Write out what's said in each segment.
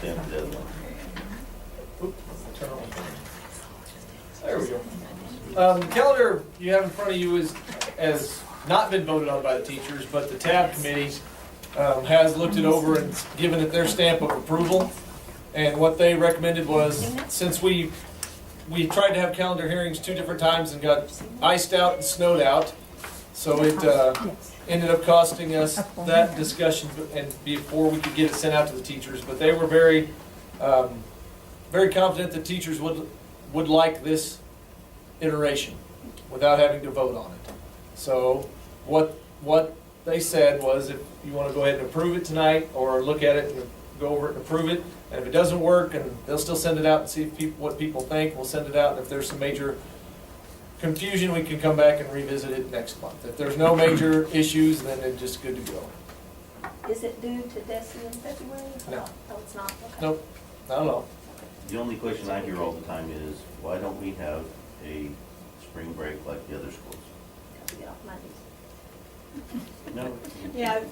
stamp the other one. Turn on. There we go. The calendar you have in front of you has not been voted on by the teachers, but the TAB committee has looked it over and given it their stamp of approval. And what they recommended was, since we tried to have calendar hearings 2 different times and got iced out and snowed out, so it ended up costing us that discussion and before we could get it sent out to the teachers. But they were very confident that teachers would like this iteration without having to vote on it. So what they said was, if you want to go ahead and approve it tonight, or look at it and go over it and approve it, and if it doesn't work, and they'll still send it out and see if what people think, we'll send it out, and if there's some major confusion, we can come back and revisit it next month. If there's no major issues, then it's just good to go. Is it due to DESI in February? No. Oh, it's not? Okay. Nope, not at all. The only question I hear all the time is, why don't we have a spring break like the other schools? Because we get off Mondays. No. Yeah,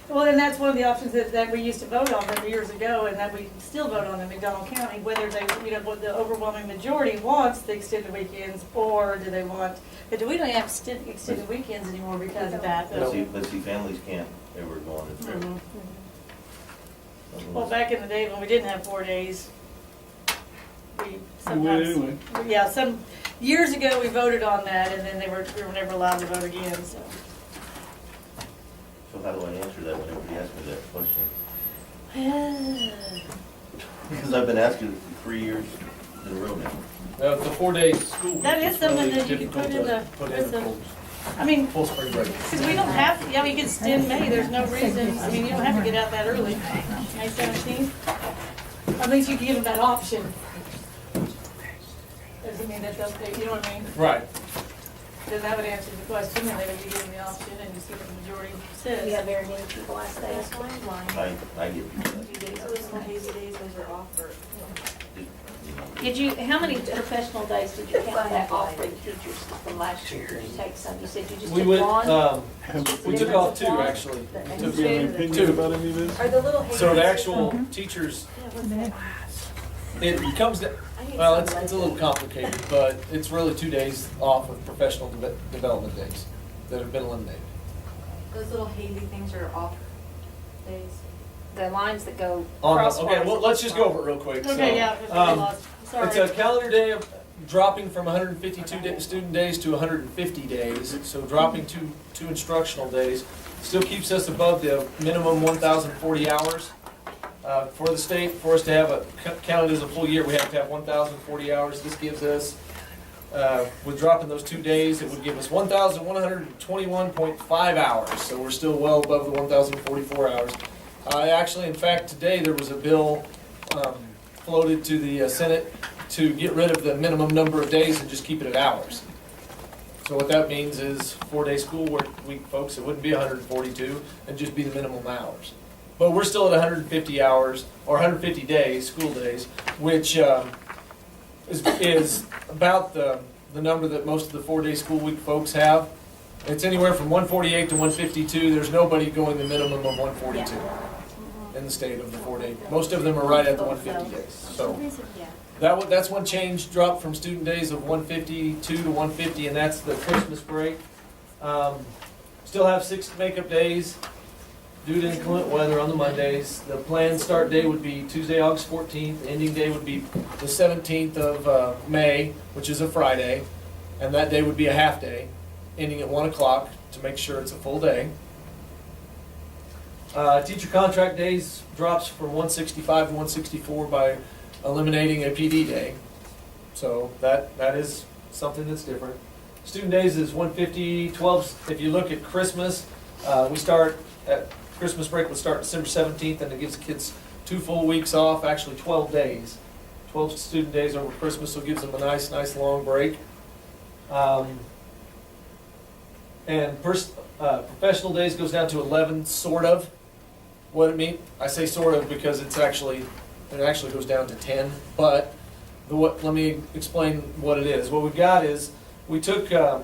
well, and that's one of the options that we used to vote on them years ago, and that we still vote on in McDonald County, whether they, what the overwhelming majority wants the extended weekends, or do they want, but we don't have extended weekends anymore because of that. But see, families can't ever go on a trip. Mhm. Well, back in the day when we didn't have 4 days, we sometimes, yeah, some, years ago we voted on that, and then we were never allowed to vote again, so. So how do I answer that when everybody asks me that question? Because I've been asking it for 3 years in a row now. The 4-day school week That is is really something that you can difficult put in to the- put with in the- full- I mean, full spring break. because we don't have to, yeah, you can extend May, there's no reason, I mean, you don't have to get out that early, May 17th. At least you can give them that option. Doesn't mean that they'll, you know what I mean? Right. Then that would answer the question, and they would be given the option, and you see what the majority says. We have very many people ask that. I get people that. Did you, how many professional days did you have that offering teachers from last year? Did you take some? You said you just We took went, one? we took off 2 actually. The- We and took you said- two. about any of this? Are the little. So the actual teachers, it comes down, well, it's a little complicated, but it's really 2 days off of professional development days that have been eliminated. Those little hazy things are off days. The lines that go On the- crosswise. Okay, well, let's just go over it real quick. So, Okay, yeah, it's sorry. it's a calendar day of dropping from 152 student days to 150 days, so dropping two instructional days. Still keeps us above the minimum 1,040 hours. For the state, for us to have counted as a full year, we have to have 1,040 hours. This gives us, with dropping those 2 days, it would give us 1,121.5 hours. So we're still well above the 1,044 hours. Actually, in fact, today there was a bill floated to the Senate to get rid of the minimum number of days and just keep it at hours. So what that means is 4-day school week, folks, it wouldn't be 142, it'd just be the minimum hours. But we're still at 150 hours, or 150 days, school days, which is about the number that most of the 4-day school week folks have. It's anywhere from 148 to 152. There's nobody going the minimum of 142 in the state of the 4-day. Most of them are right at the 150 days. So that's one change, drop from student days of 152 to 150, and that's the Christmas break. Still have 6 makeup days due to inclement weather on the Mondays. The planned start day would be Tuesday, August 14th. The ending day would be the 17th of May, which is a Friday, and that day would be a half day, ending at 1 o'clock to make sure it's a full day. Teacher contract days drops from 165 to 164 by eliminating a PD day. So that is something that's different. Student days is 150, 12, if you look at Christmas, we start at, Christmas break would start December 17th, and it gives kids 2 full weeks off, actually 12 days. 12 student days over Christmas, so it gives them a nice long break. And professional days goes down to 11, sort of. What it mean? I say sort of because it actually goes down to 10. But let me explain what it is. What we've got is we took the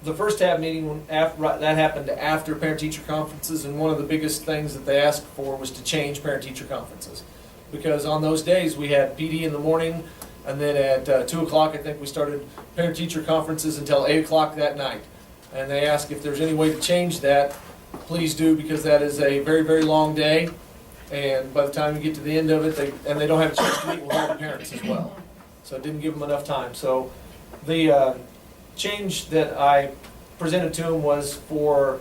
the first TAB meeting, that happened after parent-teacher conferences, and one of the biggest things that they asked for was to change parent-teacher conferences. Because on those days, we had PD in the morning, and then at 2 o'clock, I think we started parent-teacher conferences until 8 o'clock that night. And they asked if there's any way to change that, please do, because that is a very, very long day. And by the time you get to the end of it, they don't have a chance to meet with all the parents as well. So it didn't give them enough time. So the change that I presented to them was for,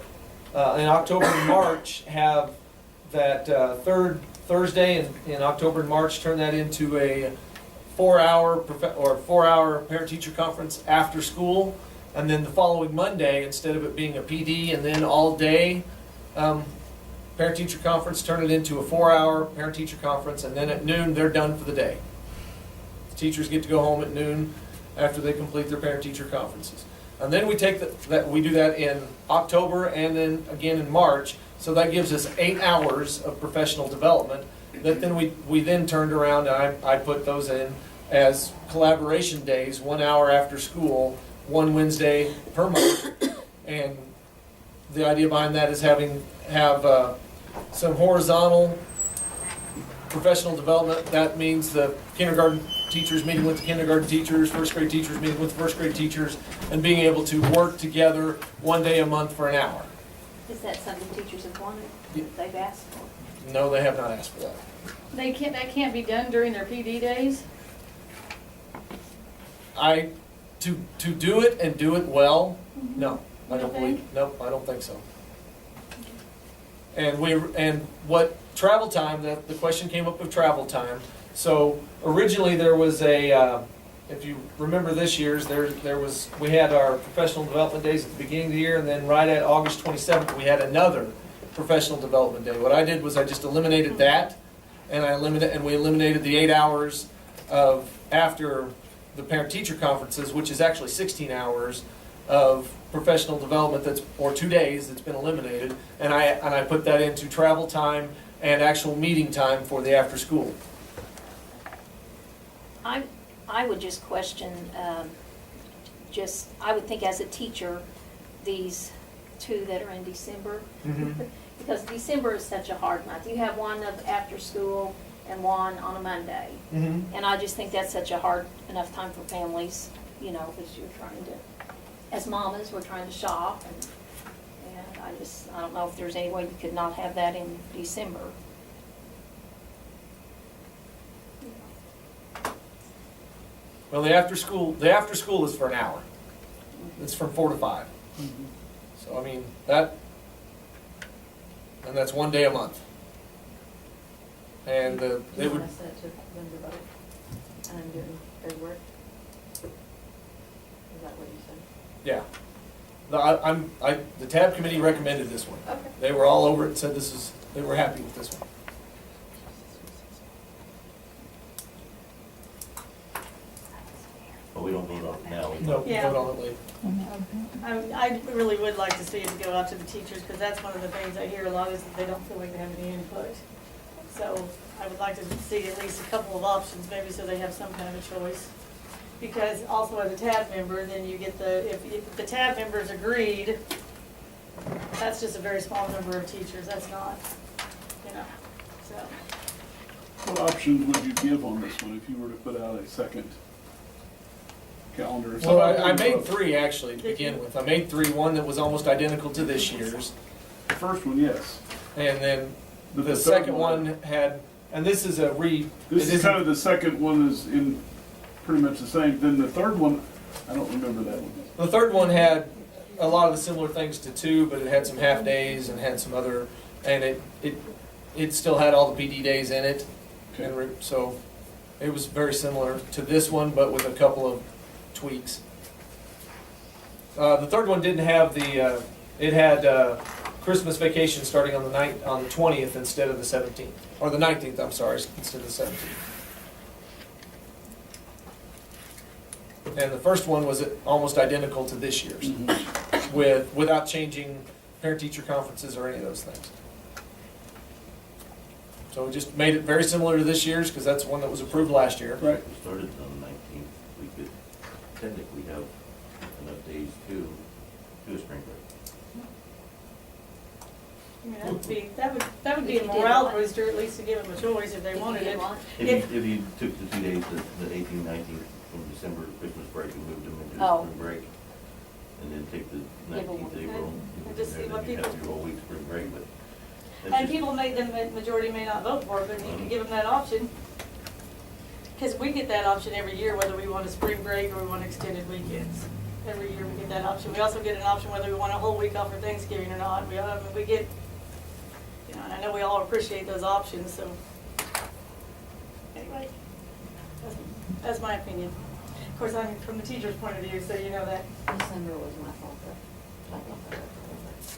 in October and March, have that third Thursday in October and March, turn that into a 4-hour parent-teacher conference after school. And then the following Monday, instead of it being a PD and then all-day parent-teacher conference, turn it into a 4-hour parent-teacher conference, and then at noon, they're done for the day. The teachers get to go home at noon after they complete their parent-teacher conferences. And then we take we do that in October and then again in March, so that gives us 8 hours of professional development that then we then turned around, and I put those in as collaboration days, 1 hour after school, one Wednesday per month. And the idea behind that is have some horizontal professional development. That means the kindergarten teachers meeting with the kindergarten teachers, first grade teachers meeting with the first grade teachers, and being able to work together 1 day a month for an hour. Is that something teachers have wanted, they've asked for? No, they have not asked for that. That can't be done during their PD days? To do it and do it well, no, I You don't don't believe, think? no, I don't think so. And what travel time, the question came up with travel time. So originally there was if you remember this year's, we had our professional development days at the beginning of the year, and then right at August 27th, we had another professional development day. What I did was I just eliminated that, and we eliminated the 8 hours of after the parent-teacher conferences, which is actually 16 hours of professional development or 2 days that's been eliminated, and I put that into travel time and actual meeting time for the after-school. I would just question, I would think as a teacher, these 2 that are in December, because December is such a hard month. You have one of after school and one on a Monday. And I just think that's such a hard enough time for families, because you're trying to, as mamas, we're trying to shop, and I don't know if there's any way you could not have that in December. Well, the after school is for an hour. It's from 4 to 5. So I mean and that's 1 day a month. And they would. You want to send it to Linda Boat and then doing their work? Is that what you said? Yeah. The TAB committee recommended this one. Okay. They were all over it and said they were happy with this one. But we don't vote on it now. No, Yeah. vote on it later. I really would like to see it go out to the teachers, because that's one of the things I hear a lot is that they don't feel like they have any input. So I would like to see at least a couple of options, maybe so they have some kind of a choice. Because also as a TAB member, then you get if the TAB members agreed, that's just a very small number of teachers, that's not, so. What options would you give on this one if you were to put out a second calendar? Well, I made 3 actually to begin with. I made 3, one that was almost identical to this year's. The first one, yes. And then But the the third second one- one had, and this is This is kind of the second one is in pretty much the same. Then the third one, I don't remember that one. the third one had a lot of the similar things to 2, but it had some half days and had some other, and it still had all the PD days in it. Okay. And so it was very similar to this one, but with a couple of tweaks. The third one didn't have it had Christmas vacation starting on the 20th instead of the 17th, or the 19th, I'm sorry, instead of the 17th. And the first one was almost identical to this year's, without changing parent-teacher conferences or any of those things. So we just made it very similar to this year's, because that's one that was approved last year. Right. We started on the 19th, we could technically have enough days too, do a spring break. I mean, that would be If a you did morale one. booster, at least to give them a choice if they If you wanted did it. one. If you took the 2 days, the 18th, 19th from December Christmas break and moved them into the Oh. spring break, and then take the Give them 19th one. April, And just see and what then you have people- your whole week spring break, but. that's And just- people may, the majority may not vote for it, but you can give them that option. Because we get that option every year, whether we want a spring break or we want extended weekends. Every year we get that option. We also get an option whether we want a whole week off for Thanksgiving or not. We get, you know, and I know we all appreciate those options, so. Anyway, that's my opinion. Of course, I'm from the teacher's point of view, so you know that. December was my fault, but I thought that was.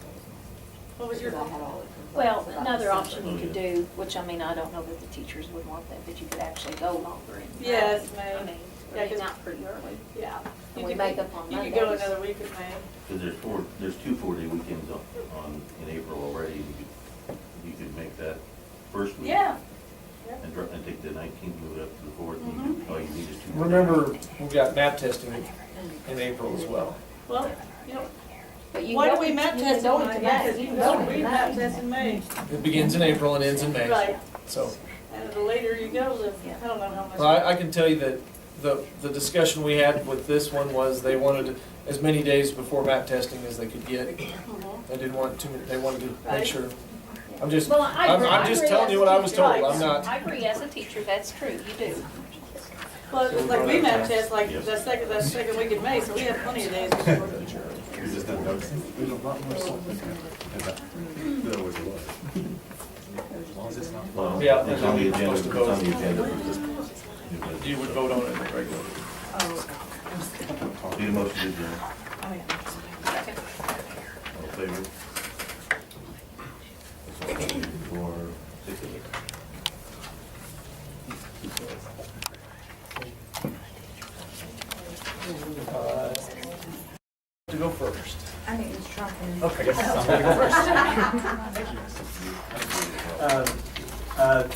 What was your Because I fault? had all the complaints Well, about another December. option you could do, which I mean, I don't know that the teachers would want that, but you could actually go longer in May. Yes, I May. mean, Yeah, we're getting 'cause- out pretty early. Yeah. And You we could- make up on You could go Mondays. another week in May. Because there's 2 4-day weekends in April already. You could make that first week. Yeah. And take the 19th, move it up to the 4th, and Mhm. all you need is 2. Remember, we've got map testing in April as well. Well, you know, But you why go don't we into- map you test can go in into May? Because May. you You can can go, go we into map May. test in May. It begins in April and ends in May. Right. So, And the later you go, the, I don't know how much. well, I can tell you that the discussion we had with this one was they wanted as many days before map testing as they could get. Mhm. They didn't want too, they wanted to Right. make sure. I'm just, Well, I I'm agree- I just agree telling as you a what I was teacher. told. Right. I'm not. I agree, as a teacher, that's true, you do. Well, it's like we map test like Yes. the second week in May, so we have plenty of days before. You just don't notice it. There's a lot more salt in there. There always was. As long as it's not. Well, Yeah, it's on the and then agenda, we're it's supposed on to the vote. agenda for this. You would vote on it regularly. Need a motion to adjourn. Oh, yeah. All in favor? For 6 of it. To go first. I think it's shocking. Okay, I'm gonna go first.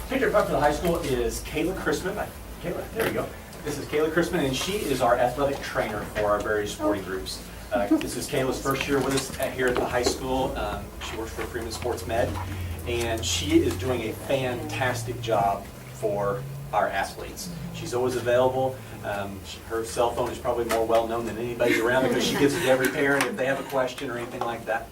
Picture in front of the high school is Kayla Christman. Kayla, there you go. This is Kayla Christman, and she is our athletic trainer for our various sporting groups. This is Kayla's first year with us here at the high school. She works for Freeman Sports Med, and she is doing a fantastic job for our athletes. She's always available. Her cell phone is probably more well-known than anybody's around because she gives it to every parent if they have a question or anything like that.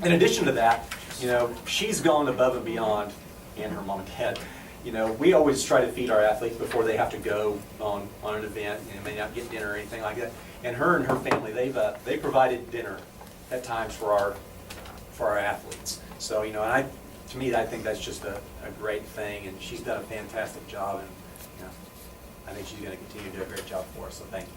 In addition to that, you know, she's gone above and beyond, and her mom and dad. You know, we always try to feed our athletes before they have to go on an event, and may not get dinner or anything like that. And her family, they provided dinner at times for our athletes. So, you know, and to me, I think that's just a great thing, and she's done a fantastic job, and, you know, I think she's gonna continue to do a great job for us, so thank you.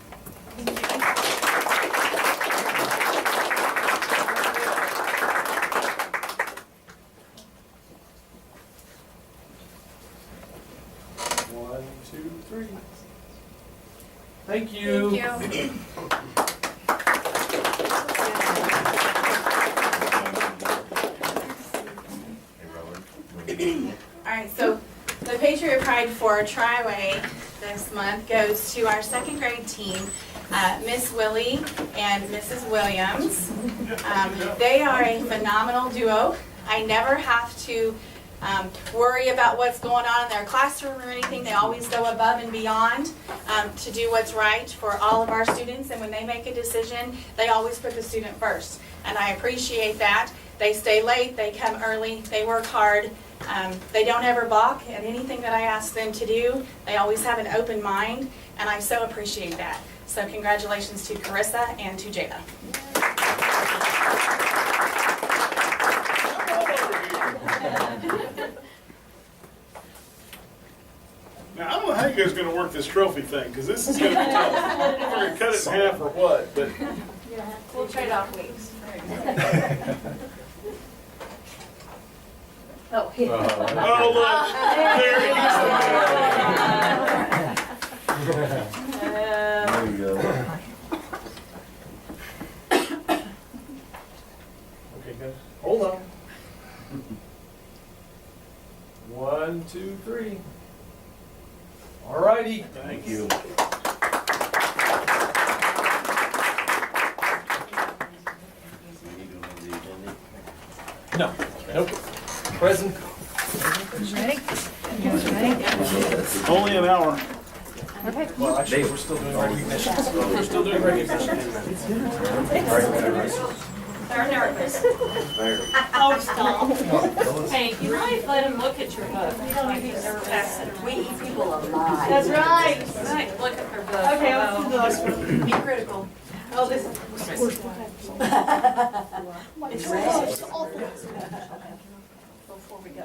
One, two, three. Thank you. Hey, Robert. All right, so the Patriot Pride for Triway this month goes to our second grade team, Miss Willie and Mrs. Williams. They are a phenomenal duo. I never have to worry about what's going on in their classroom or anything. They always go above and beyond to do what's right for all of our students. And when they make a decision, they always put the student first. And I appreciate that. They stay late, they come early, they work hard. They don't ever balk at anything that I ask them to do. They always have an open mind, and I so appreciate that. So congratulations to Carissa and to Jada. Now, I don't know how you guys are gonna work this trophy thing, because this is gonna be tough. We're gonna cut it in half or what, but. We'll trade off weeks. Oh, yeah. Oh, look, there There you go. Okay, good. Hold on. One, two, three. All righty. Thank you. No, nope. Present. Only an hour. Well, actually, we're still doing recognitions. We're still doing recognitions. They're nervous. Oh, stop. Hey, you might let them look at your book. You don't need to nervous. We eat people alive. That's right. Right, look at their book. Okay, let's do the last one. Be critical. Oh, this is. It's red. Before we go.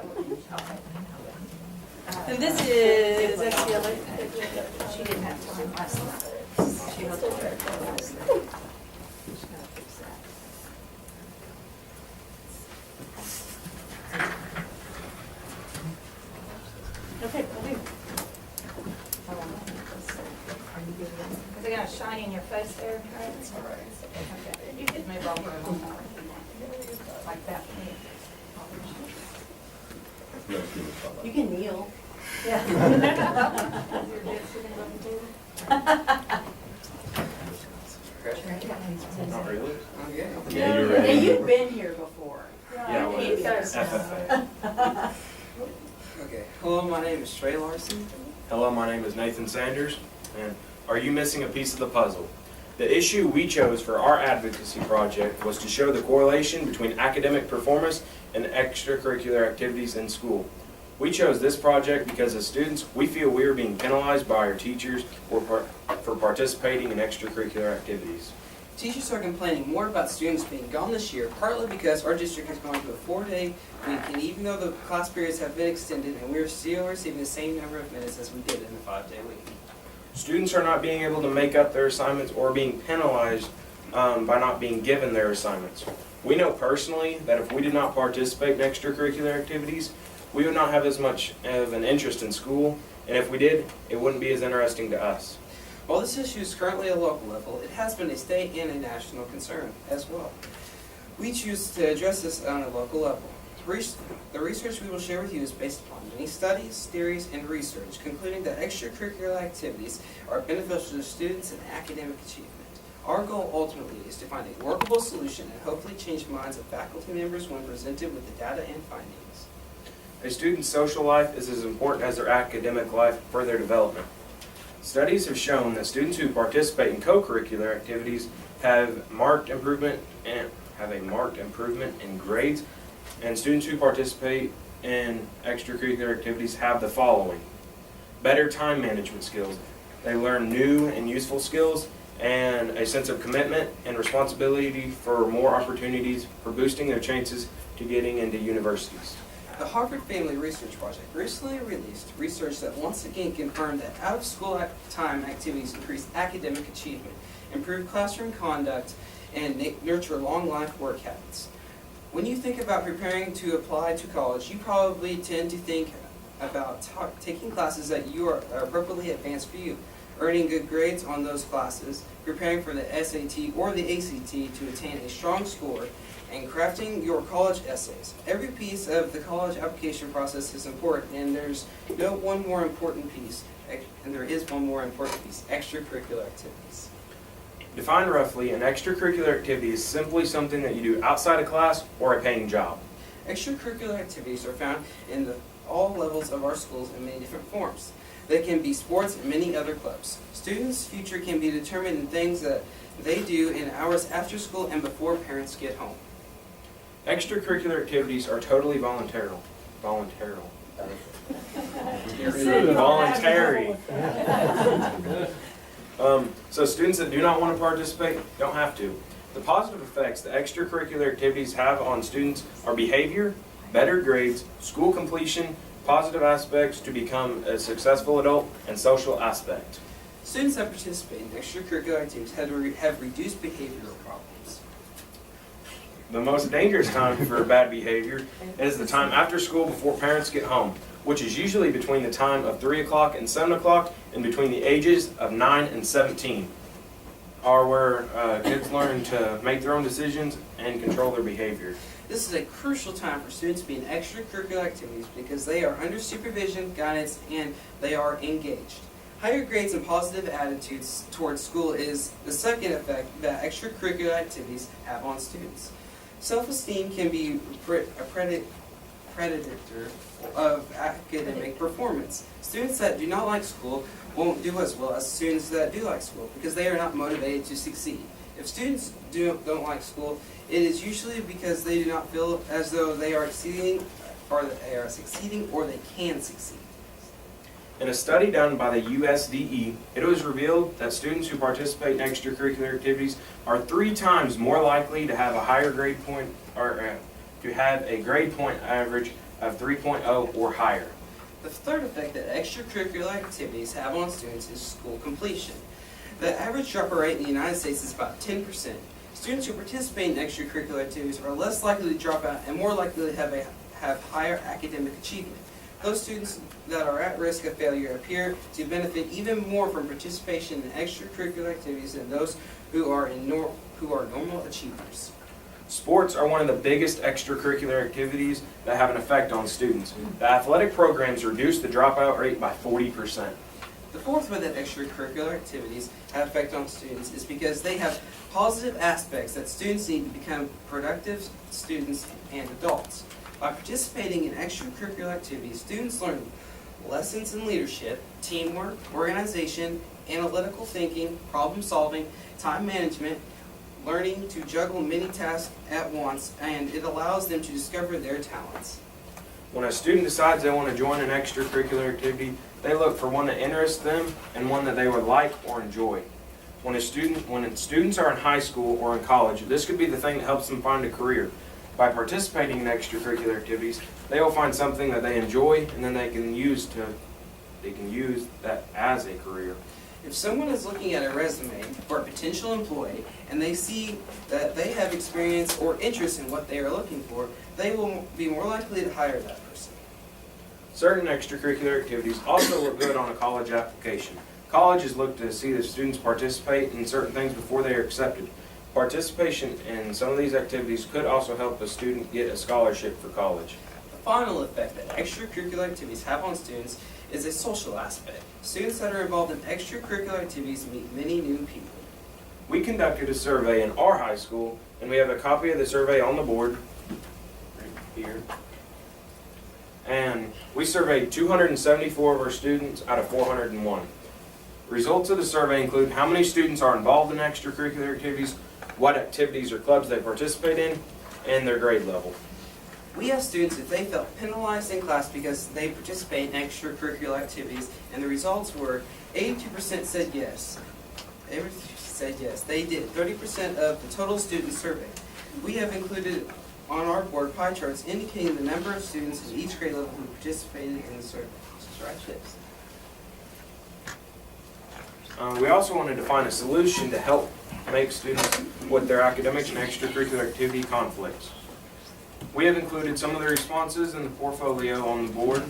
And this is SCLA. She didn't have time last night. She was still there last night. She's gonna fix that. Okay, will do. Is it gonna shine in your face there, Travis? Okay. You could move over a little more. Like that. You can kneel. Yeah. Not really? Yeah, you're Hey, ready. you've been here before. Yeah, well, It goes. FFA. Okay, hello, my name is Trey Larson. Hello, my name is Nathan Sanders, and are you missing a piece of the puzzle? The issue we chose for our advocacy project was to show the correlation between academic performance and extracurricular activities in school. We chose this project because as students, we feel we are being penalized by our teachers for participating in extracurricular activities. Teachers are complaining more about students being gone this year, partly because our district is going to a 4-day week, and even though the class periods have been extended, and we are still receiving the same number of minutes as we did in the 5-day week. Students are not being able to make up their assignments or being penalized by not being given their assignments. We know personally that if we did not participate in extracurricular activities, we would not have as much of an interest in school, and if we did, it wouldn't be as interesting to us. While this issue is currently at a local level, it has been a state and a national concern as well. We choose to address this on a local level. The research we will share with you is based upon many studies, theories, and research, concluding that extracurricular activities are beneficial to students and academic achievement. Our goal ultimately is to find a workable solution and hopefully change the minds of faculty members when presented with the data and findings. A student's social life is as important as their academic life for their development. Studies have shown that students who participate in co-curricular activities have a marked improvement in grades, and students who participate in extracurricular activities have the following: better time management skills. They learn new and useful skills and a sense of commitment and responsibility for more opportunities for boosting their chances to getting into universities. The Harvard Family Research Project recently released research that once again confirmed that out-of-school time activities increase academic achievement, improve classroom conduct, and nurture long-life work habits. When you think about preparing to apply to college, you probably tend to think about taking classes that are appropriately advanced for you, earning good grades on those classes, preparing for the SAT or the ACT to attain a strong score, and crafting your college essays. Every piece of the college application process is important, and there is one more important piece, extracurricular activities. Defined roughly, an extracurricular activity is simply something that you do outside of class or a paying job. Extracurricular activities are found in all levels of our schools in many different forms. They can be sports and many other clubs. Students' future can be determined in things that they do in hours after school and before parents get home. Extracurricular activities are totally voluntary. Voluntary. So students that do not want to participate don't have to. The positive effects that extracurricular activities have on students are behavior, better grades, school completion, positive aspects to become a successful adult, and social aspect. Students that participate in extracurricular activities have reduced behavioral problems. The most dangerous time for bad behavior is the time after school before parents get home, which is usually between the time of 3 o'clock and 7 o'clock and between the ages of 9 and 17, are where kids learn to make their own decisions and control their behavior. This is a crucial time for students to be in extracurricular activities because they are under supervision, guidance, and they are engaged. Higher grades and positive attitudes towards school is the second effect that extracurricular activities have on students. Self-esteem can be a predator of academic performance. Students that do not like school won't do as well as students that do like school because they are not motivated to succeed. If students don't like school, it is usually because they do not feel as though they are succeeding or they can succeed. In a study done by the USDE, it was revealed that students who participate in extracurricular activities are 3 times more likely to have a higher grade point or to have a grade point average of 3.0 or higher. The third effect that extracurricular activities have on students is school completion. The average dropout rate in the United States is about 10%. Students who participate in extracurricular activities are less likely to drop out and more likely to have higher academic achievement. Those students that are at risk of failure appear to benefit even more from participation in extracurricular activities than those who are normal achievers. Sports are one of the biggest extracurricular activities that have an effect on students. The athletic programs reduce the dropout rate by 40%. The fourth way that extracurricular activities have effect on students is because they have positive aspects that students need to become productive students and adults. By participating in extracurricular activities, students learn lessons in leadership, teamwork, organization, analytical thinking, problem solving, time management, learning to juggle many tasks at once, and it allows them to discover their talents. When a student decides they want to join an extracurricular activity, they look for one that interests them and one that they would like or enjoy. When students are in high school or in college, this could be the thing that helps them find a career. By participating in extracurricular activities, they will find something that they enjoy and then they can use that as a career. If someone is looking at a resume for a potential employee and they see that they have experience or interest in what they are looking for, they will be more likely to hire that person. Certain extracurricular activities also look good on a college application. Colleges look to see that students participate in certain things before they are accepted. Participation in some of these activities could also help a student get a scholarship for college. The final effect that extracurricular activities have on students is a social aspect. Students that are involved in extracurricular activities meet many new people. We conducted a survey in our high school, and we have a copy of the survey on the board right here. And we surveyed 274 of our students out of 401. Results of the survey include how many students are involved in extracurricular activities, what activities or clubs they participate in, and their grade level. We asked students if they felt penalized in class because they participate in extracurricular activities, and the results were 82% said yes. 82% said yes, they did. 30% of the total students surveyed. We have included on our board pie charts indicating the number of students in each grade level who participated in the survey. We also wanted to find a solution to help make students with their academic and extracurricular activity conflicts. We have included some of the responses in the portfolio on the board,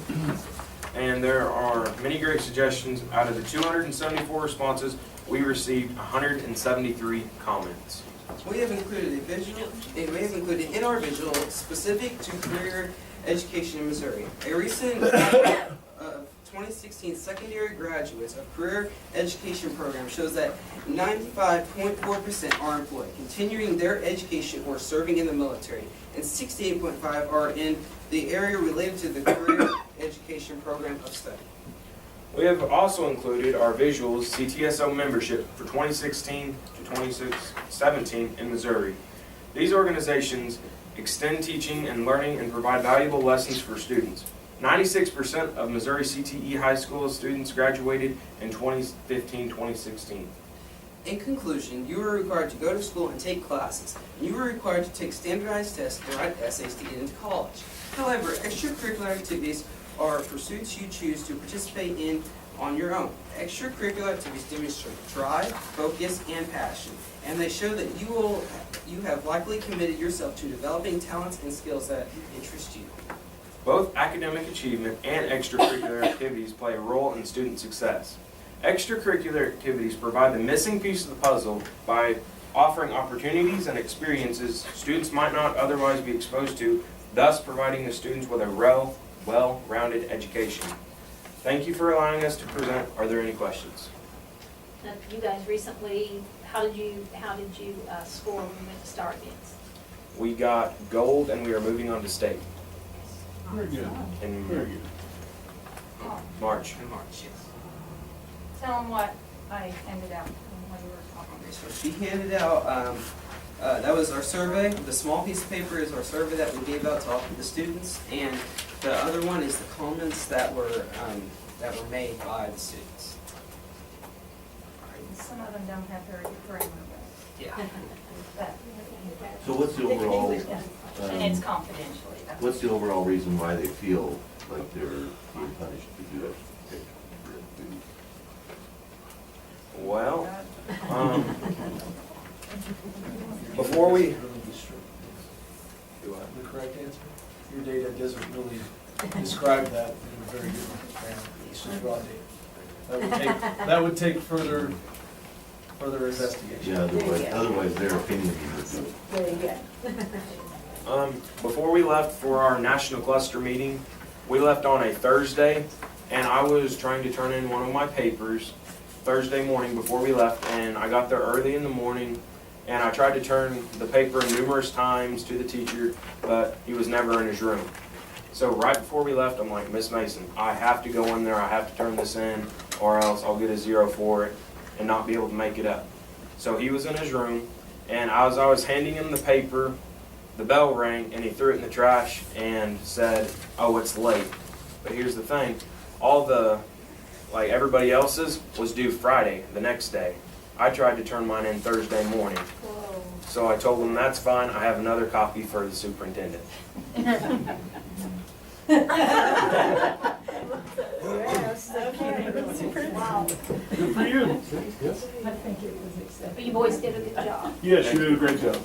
and there are many great suggestions. Out of the 274 responses, we received 173 comments. We have included in our visual specific to career education in Missouri. A recent 2016 secondary graduates of career education program shows that 95.4% are employed, continuing their education or serving in the military, and 68.5% are in the area related to the career education program of study. We have also included our visuals CTSO membership for 2016 to 2017 in Missouri. These organizations extend teaching and learning and provide valuable lessons for students. 96% of Missouri CTE high school students graduated in 2015-2016. In conclusion, you are required to go to school and take classes, and you are required to take standardized tests and write essays to get into college. However, extracurricular activities are pursuits you choose to participate in on your own. Extracurricular activities demonstrate drive, focus, and passion, and they show that you have likely committed yourself to developing talents and skills that interest you. Both academic achievement and extracurricular activities play a role in student success. Extracurricular activities provide the missing piece of the puzzle by offering opportunities and experiences students might not otherwise be exposed to, thus providing the students with a well-rounded education. Thank you for allowing us to present. Are there any questions? Now, you guys recently, how did you score when you went to Star Events? we got gold, and we are moving on to state Very good, very in good. March. In March, yes. Tell them what I handed out, when you were talking. Okay, so she handed out, that was our survey. The small piece of paper is our survey that we gave out to all of the students. And the other one is the comments that were made by the students. Some of them don't have very good grammar, Yeah. but. So what's the overall, And it's confidentially. that's- what's the overall reason why they feel like they're being punished to do that? Well, before we, The correct answer? Your data doesn't really describe that in a very good manner. It's just raw data. That would take further investigation. Yeah, otherwise their opinion is good. before we left for our national cluster meeting, we left on a Thursday, and I was trying to turn in one of my papers Thursday morning before we left, and I got there early in the morning, and I tried to turn the paper in numerous times to the teacher, but he was never in his room. So right before we left, I'm like, Miss Mason, I have to go in there, I have to turn this in, or else I'll get a 0 for it and not be able to make it up. So he was in his room, and as I was handing him the paper, the bell rang, and he threw it in the trash and said, oh, it's late. But here's the thing, all the, like everybody else's, was due Friday, the next day. I tried to turn mine in Thursday morning. So I told him, that's fine, I have another copy for the superintendent. Wow. Good for you. But you boys did a good job. Yes, you did a great job.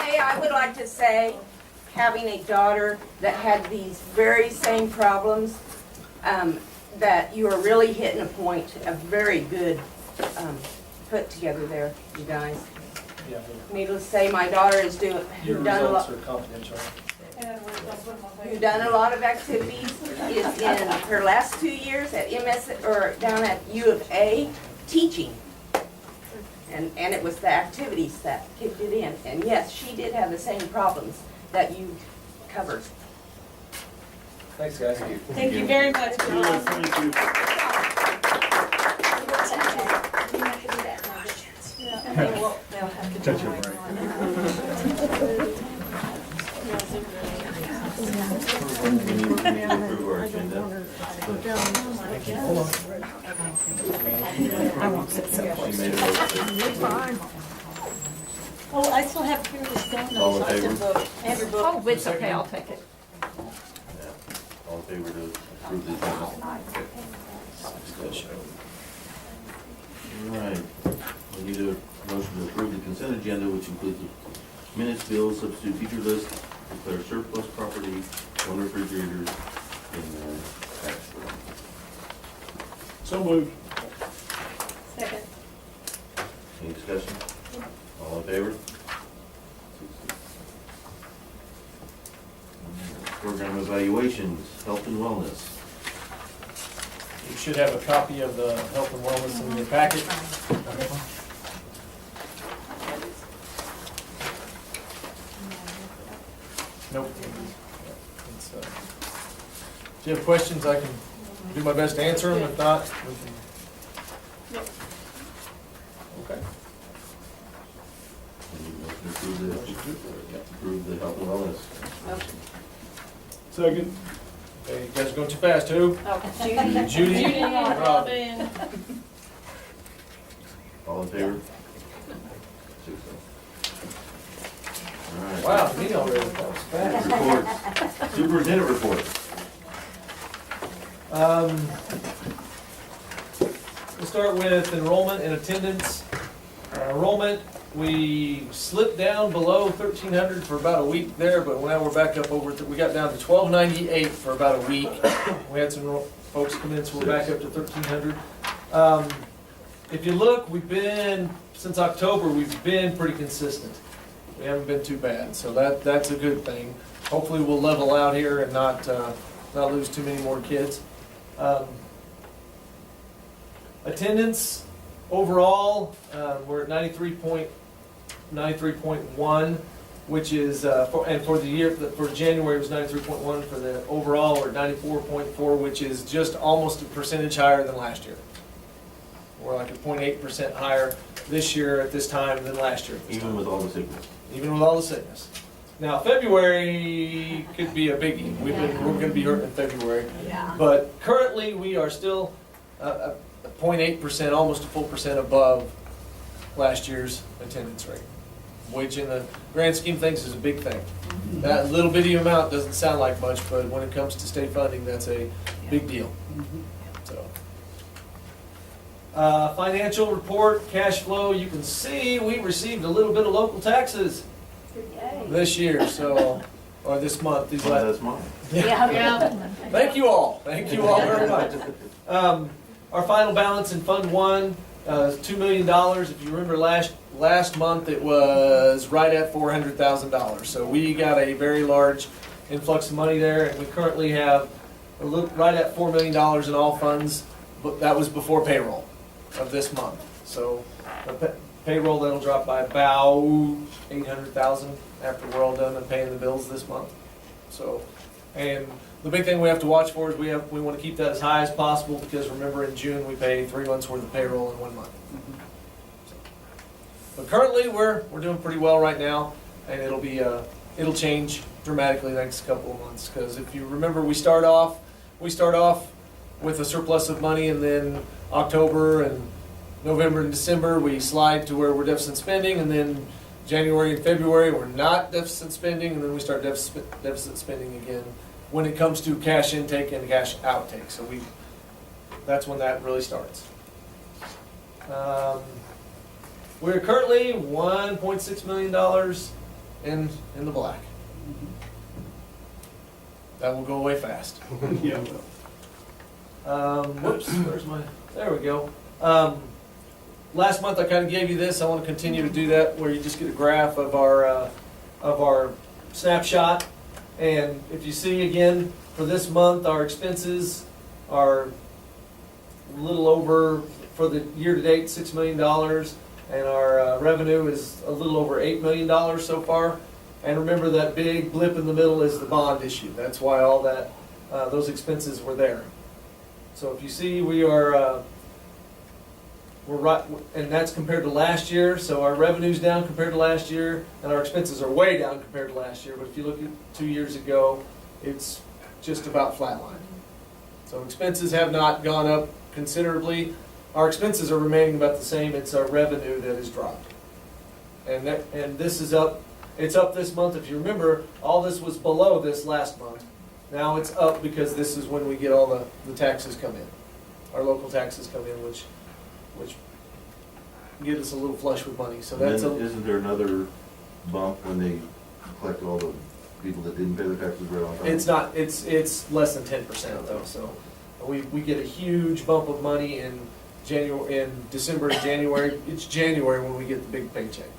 Hey, I would like to say, having a daughter that had these very same problems, that you are really hitting a point, a very good put together there, you guys. Yeah, Needless to say, my daughter is doing, your who done a results lot, are confidential. who done a lot of activities, is in her last 2 years at MS, or down at U of A, teaching. And it was the activities that kicked it in. And yes, she did have the same problems that you covered. Thanks, guys. Thank you very much. Yes, thank you. You have to do that now. They'll have to. Touch your brain. We need to approve our agenda. She made a motion. Oh, I still have Curtis down. All in favor? And your book. Oh, it's okay, I'll take it. Yeah. All in favor to approve the agenda? All right, we need a motion to approve the consent agenda, which includes the minutes, bills, substitute teacher list, declare surplus property, one refrigerator in the tax room. So moved. Second. Any discussion? All in favor? Program evaluations, health and wellness. You should have a copy of the health and wellness in your packet. Nope. It's, if you have questions, I can do my best to answer them. If not, we can. Okay. We need a motion to approve the health and wellness. Second. Okay, you guys are going too fast, who? Judy. Judy. Judy, Rob. Robin. All in favor? 6-0. All right. Wow, me already, that was fast. Reports. Superintendent report. We'll start with enrollment and attendance. Enrollment, we slipped down below 1,300 for about a week there, but now we're back up over, we got down to 1,298 for about a week. We had some folks come in, so we're back up to 1,300. If you look, we've been, since October, we've been pretty consistent. We haven't been too bad, so that's a good thing. Hopefully we'll level out here and not lose too many more kids. Attendance, Overall, we're at 93.1, which is, and for the year, for January it was 93.1. For the overall, we're at 94.4, which is just almost a percentage higher than last year. We're like a 0.8% higher this year at this time than last year at this Even time. with all the sickness. Even with all the sickness. Now, February could be a biggie. We're going to be hurting in February. Yeah. But currently, we are still a 0.8%, almost a full percent above last year's attendance rate, which in the grand scheme of things is a big thing. That little bitty amount doesn't sound like much, but when it comes to state funding, that's a big deal. So, financial report, cash flow, you can see we received a little bit of local taxes Yay. this year, so, or this month, these Well, last. that's mine. Yeah. Thank you all very much. Our final balance in Fund 1 is $2 million. If you remember last month, it was right at $400,000. So we got a very large influx of money there, and we currently have right at $4 million in all funds, but that was before payroll of this month. So the payroll, that'll drop by about $800,000 after we're all done and paying the bills this month. So, and the big thing we have to watch for is we want to keep that as high as possible, because remember in June we pay 3 months worth of payroll in 1 month. But currently we're doing pretty well right now, and it'll change dramatically the next couple of months, because if you remember we start off with a surplus of money, and then October and November and December we slide to where we're deficit spending, and then January and February we're not deficit spending, and then we start deficit spending again when it comes to cash intake and cash outtake. So that's when that really starts. We're currently $1.6 million in the black. That will go away fast. Yeah. Whoops, there we go. Last month I kind of gave you this. I want to continue to do that, where you just get a graph of our snapshot. And if you see again, for this month, our expenses are a little over, for the year-to-date, $6 million. And our revenue is a little over $8 million so far. And remember, that big blip in the middle is the bond issue. That's why all that, those expenses were there. So if you see, we're right, and that's compared to last year. So our revenue's down compared to last year, and our expenses are way down compared to last year. But if you look at 2 years ago, it's just about flatline. So expenses have not gone up considerably. Our expenses are remaining about the same. It's our revenue that has dropped. And this is up. It's up this month. If you remember, all this was below this last month. Now it's up because this is when we get all the taxes come in. Our local taxes come in, which get us a little flush with money. So And that's then isn't there another bump when they collect all the people that didn't pay their taxes right on time? it's not, it's less than 10% though. So we get a huge bump of money in December and January. It's January when we get the big paycheck.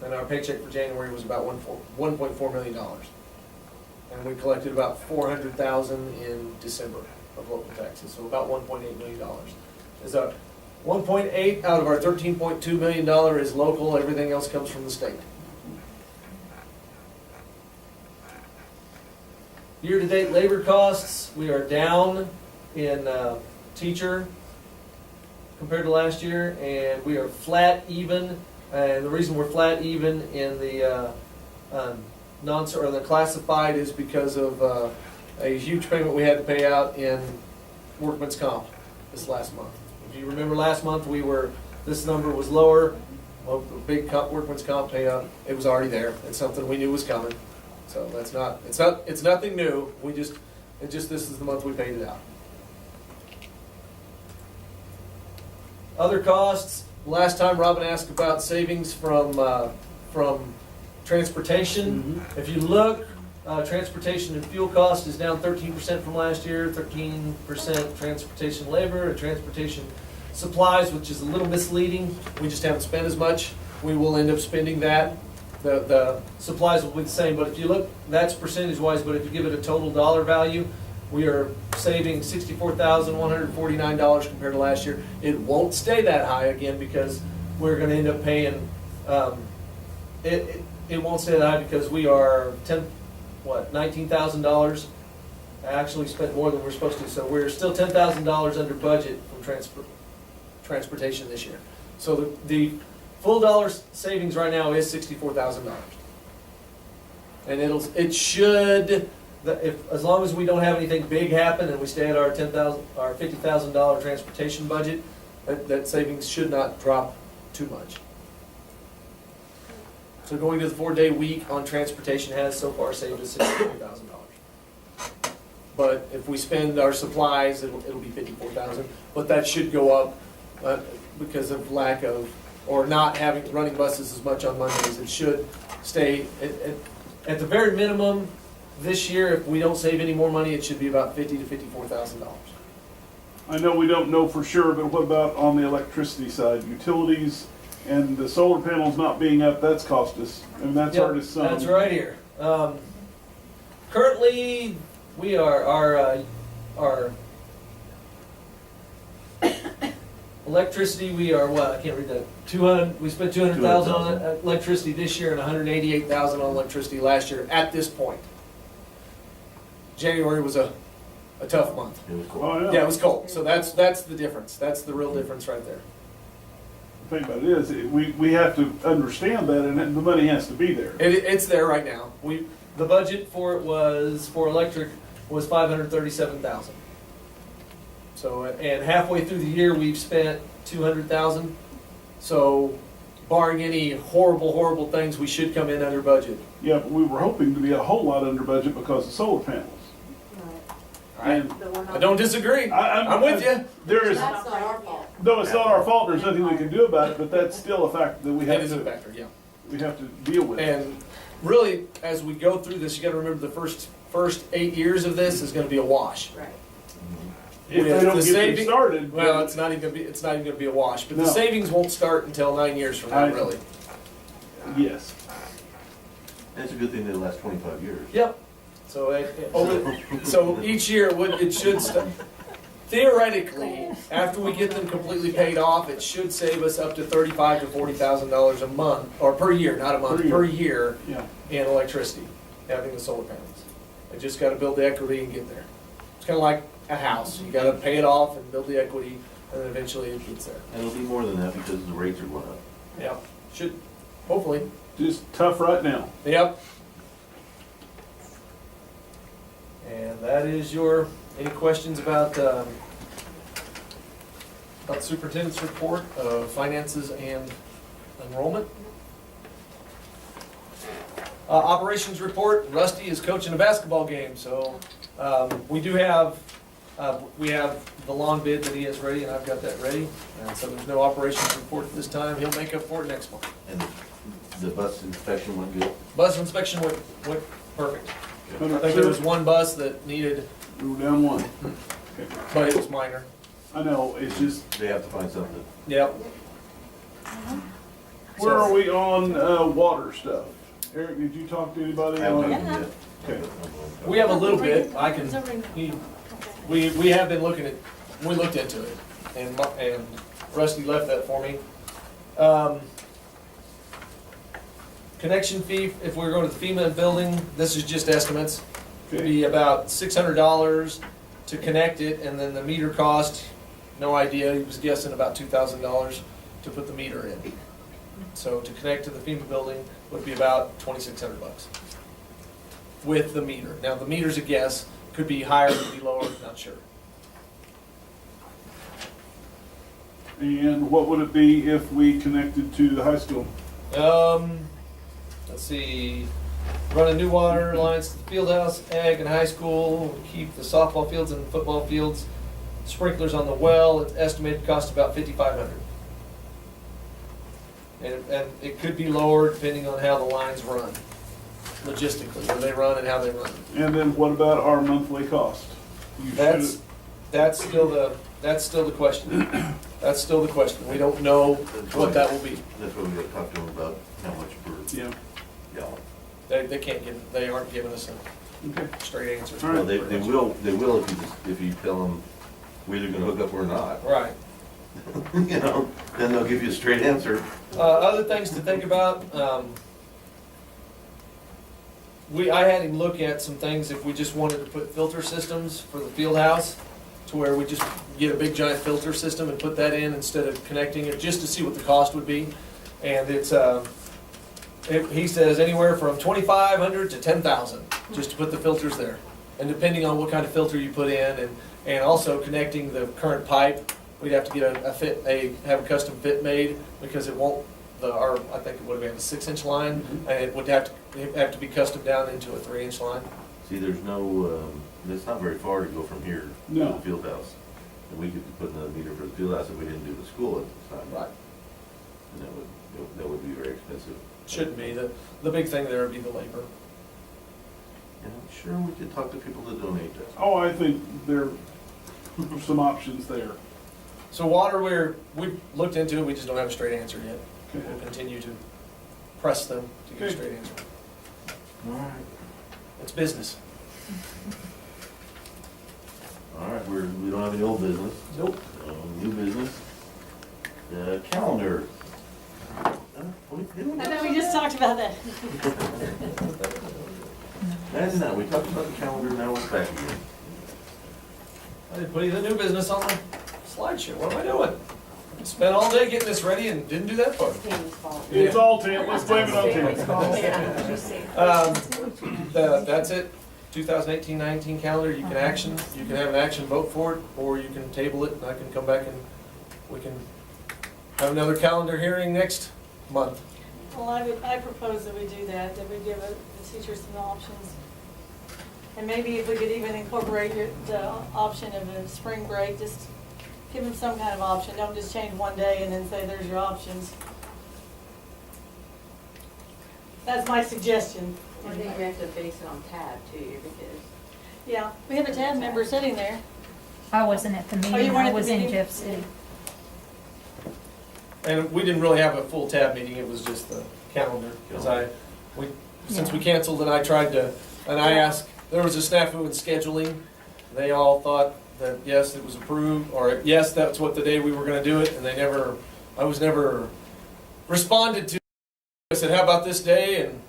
And our paycheck for January was about $1.4 million. And we collected about $400,000 in December of local taxes, so about $1.8 million. Is a 1.8 out of our $13.2 million is local, everything else comes from the state. Year-to-date labor costs, we are down in teacher compared to last year, and we are flat even. And the reason we're flat even in the the classified is because of a huge payment we had to pay out in workman's comp this last month. If you remember last month, this number was lower. Well, the big workman's comp payout, it was already there. It's something we knew was coming. So it's nothing new. This is the month we paid it out. Other costs. Last time Robin asked about savings from transportation. If you look, transportation and fuel cost is down 13% from last year, 13% transportation labor, and transportation supplies, which is a little misleading. We just haven't spent as much. We will end up spending that. The supplies will be the same, but if you look, that's percentage-wise, but if you give it a total dollar value, We are saving $64,149 compared to last year. It won't stay that high again because we're gonna end up paying, it won't stay that high because we are $19,000. I actually spent more than we're supposed to, so we're still $10,000 under budget from transportation this year. So the full dollar savings right now is $64,000. And it should, as long as we don't have anything big happen and we stay at our $50,000 transportation budget, that savings should not drop too much. So going to the 4-day week on transportation has so far saved us $64,000. But if we spend our supplies, it'll be $54,000. But that should go up because of lack of, or not running buses as much on Mondays. It should stay at the very minimum this year. If we don't save any more money, it should be about $50,000 to $54,000. I know we don't know for sure, but what about on the electricity side? Utilities and the solar panels not being up, that's cost us, and that's Yep, hurt us some. That's right here. Currently, we are, our electricity, we are what, I can't read that, we spent $200,000 on electricity this year and $188,000 on electricity last year at this point. January was a tough month. It was cool. Oh, Yeah, it was cold, so that's the difference, that's the real difference right there. The thing about it is, we have to understand that, and the money has to be there. It's there right now. The budget for it for electric was $537,000. So, and halfway through the year, we've spent $200,000. So, barring any horrible things, we should come in under budget. Yeah, but we were hoping to be a whole lot under budget because of solar panels. And I don't disagree. I'm with you. there is, That's not our fault. no, it's not our fault, there's nothing we can do about it, but that's still a fact that we That have is a to, factor, yeah. we have to deal with. And really, as we go through this, you got to remember the first 8 years of this is going to be a wash. Right. If they don't the get them saving- started. Well, it's not even going to be a wash. But the No. savings won't start until 9 years from now, really. Yes. And it's a good thing that it lasts 25 years. Yep. So so each year it should theoretically, after we get them completely paid off, it should save us up to $35,000 to $40,000 a month, or per year, not a month, per year Yeah. in electricity, having the solar panels. I just got to build the equity and get there. It's kind of like a house. You got to pay it off and build the equity, and then eventually it gets there. And it'll be more than that because the rates are going up. Yep. Should, hopefully. Just tough right now. Yep. And that is any questions about superintendent's report of finances and enrollment? Operations report, Rusty is coaching a basketball game, so we have the lawn bid that he has ready, and I've got that ready. And so there's no operations report this time. He'll make up for it next month. And the bus inspection went good. Bus inspection went perfect. I think there was one bus that needed, We were down one. but it was minor. I know, it's just, They have to find something. Yep. where are we on water stuff? Eric, did you talk to anybody I haven't on? done it yet. Okay. We have a little bit, It's over in- we have been we looked into it, and Rusty left that for me. Connection fee, if we're going to the FEMA building, this is just estimates, it'd be about $600 to connect it, and then the meter cost, no idea, he was guessing about $2,000 to put the meter in. So to connect to the FEMA building would be about $2,600 with the meter. Now, the meter's a guess, could be higher, could be lower, not sure. And what would it be if we connected to the high school? Let's see, running new water lines to the field house, ag and high school, keep the softball fields and football fields, sprinklers on the well, it's estimated cost about $5,500. And it could be lower depending on how the lines run, logistically, where they run and how they run. And then what about our monthly cost? You That's still the question. That's still the question. We don't know what that will be. That's what we gotta talk to them about, how much per Yeah. gallon. They can't give, they aren't giving us Okay. straight answer. All right. Well, they will if you tell them we're either gonna hook up or not. Right. You know, then they'll give you a straight answer. Other things to think about, I had him look at some things if we just wanted to put filter systems for the field house, to where we just get a big giant filter system and put that in instead of connecting it, just to see what the cost would be. And it's, he says anywhere from $2,500 to $10,000, just to put the filters there. And depending on what kind of filter you put in, and also connecting the current pipe, we'd have to get have a custom fit made, because it won't, I think it would have been a 6-inch line, and it would have to be custom down into a 3-inch line. See, there's no, it's not very far to go from here to No. the field house. And we could put another meter for the field house if we didn't do the school at the time. Right. And that would be very expensive. Shouldn't be. The big thing there would be the labor. And I'm sure we could talk to people that donate that. Oh, I think there are some options there. So water, we've looked into it, we just don't have a straight answer yet. Okay. We'll continue to press them to get a Okay. straight answer. All right. It's business. All right, we don't have any old business. Nope. New business. The calendar. I know, we just talked about that. Imagine that, we talked about the calendar, now it's back again. I didn't put any new business on the slideshow. What am I doing? Spent all day getting this ready and didn't do that part. It's all Tim, let's blame it on Tim. That's it. 2018-19 calendar, you can have an action vote for it, or you can table it, and I can come back and we can have another calendar hearing next month. Well, I propose that we do that we give the teachers some options. And maybe if we could even incorporate the option of a spring break, just give them some kind of option. Don't just change one day and then say, there's your options. That's my suggestion. I think we have to base it on tab too, because Yeah, we have a TAB member sitting there. I wasn't at the you meeting, weren't I at the was in meeting? Jeff City. And we didn't really have a full tab meeting, it was just the calendar. Because since we canceled and I tried to, and I asked, there was a snafu in scheduling. They all thought that yes, it was approved, or yes, that's what the day we were gonna do it, and I was never responded to. I said, how about this day? And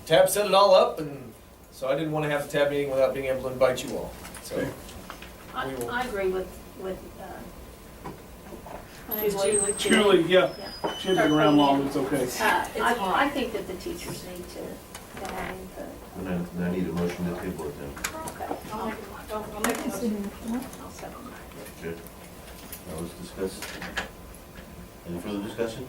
TAB set it all up, and so I didn't want to have the TAB meeting without being able to invite you all. So I agree with My name's Julie. Julie, yeah, she hasn't been around long, it's okay. I think that the teachers need to have input. And I need a motion to table it then. Okay. I'll make a motion. I'll second that. Okay. Now let's discuss. Any further discussion?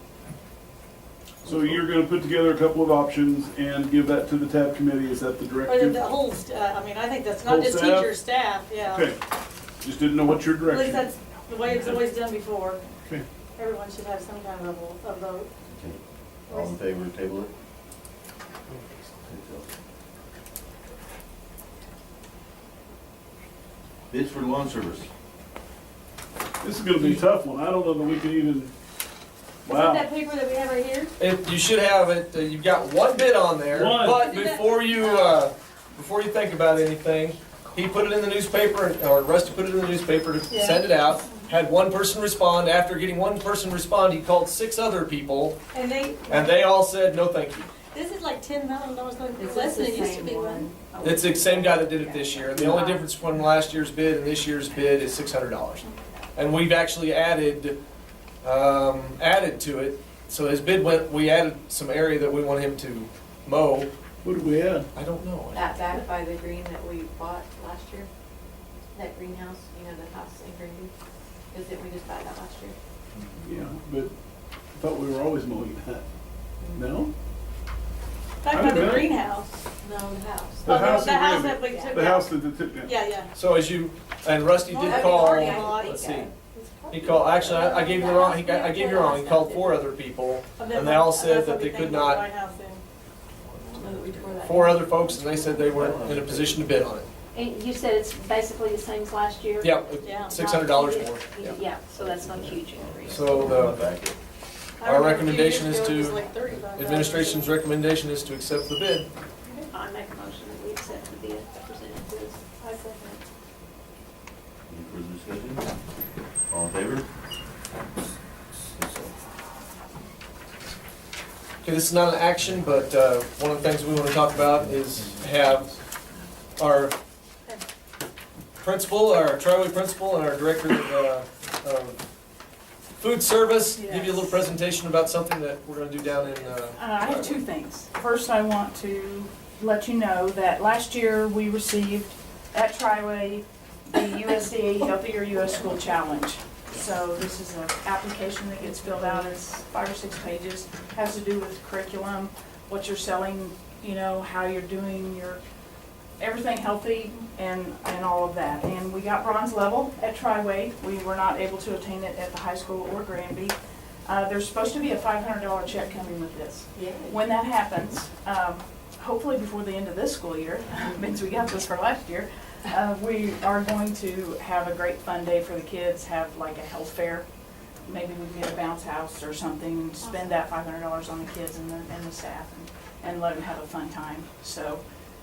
So you're gonna put together a couple of options and give that to the TAB committee, is that the Or directive? the whole, I mean, I think that's Whole not just staff? teacher, staff, yeah. Okay, just didn't know what your At least direction. that's the way it's always done before. Okay. Everyone should have some kind of a vote. Okay. All in favor, table it? Bids for lawn service. This is gonna be a tough one, I don't know that we can even, Is that wow. that paper that we have right here? you should have it. You've got one bid on there, One. but before you think about anything, he put it in the newspaper, or Rusty put it in the newspaper to Yeah. send it out. Had one person respond. After getting one person respond, he called 6 other people, And and they all said no, thank you. this is like $10,000 Is less this than the it used to same be. one? It's the same guy that did it this year, and the only difference from last year's bid and this year's bid is $600. And we've actually added to it. So his bid we added some area that we want him to mow. What did we add? I don't know. That back by the green that we bought last year, that greenhouse, you know, the house in Greenview, because we just bought that last year. Yeah, but I thought we were always mowing that. No? Back I by the don't know. greenhouse. No, the house. The Oh, house the in house Granby. that we took The out. house that they took down. Yeah, yeah. So and Rusty Well, did that'd be call, already on. let's see. He called, actually, I gave you the wrong, I gave you wrong. He called 4 other people, and they all said that they could not, No, that we tore that 4 down. other folks, and they said they weren't in a position to bid on it. And you said it's basically the same as last year? Yeah, Yeah. $600 more. Yeah. Yeah, so that's not a huge increase. So our recommendation is to, $35. administration's recommendation is to accept the bid. I make a motion that we accept Discussion? All in favor? Okay, this is not an action, but one of the things we want to talk about is have our principal, our Tri-Way principal, and our director of food service give you a little presentation about something that we're going to do down in. I have two things. First, I want to let you know that last year we received at Tri-Way the USDA Healthier US School Challenge. So this is an application that gets filled out. It's 5 or 6 pages. Has to do with curriculum, what you're selling, you know, how you're doing your everything healthy and all of that. And we got bronze level at Tri-Way. We were not able to attain it at the high school or Granby. There's supposed to be a $500 check coming with this. Yeah. When that happens, hopefully before the end of this school year, means we got this for last year, we are going to have a great fun day for the kids, have like a health fair. Maybe we get a bounce house or something, spend that $500 on the kids and the staff and let them have a fun time. So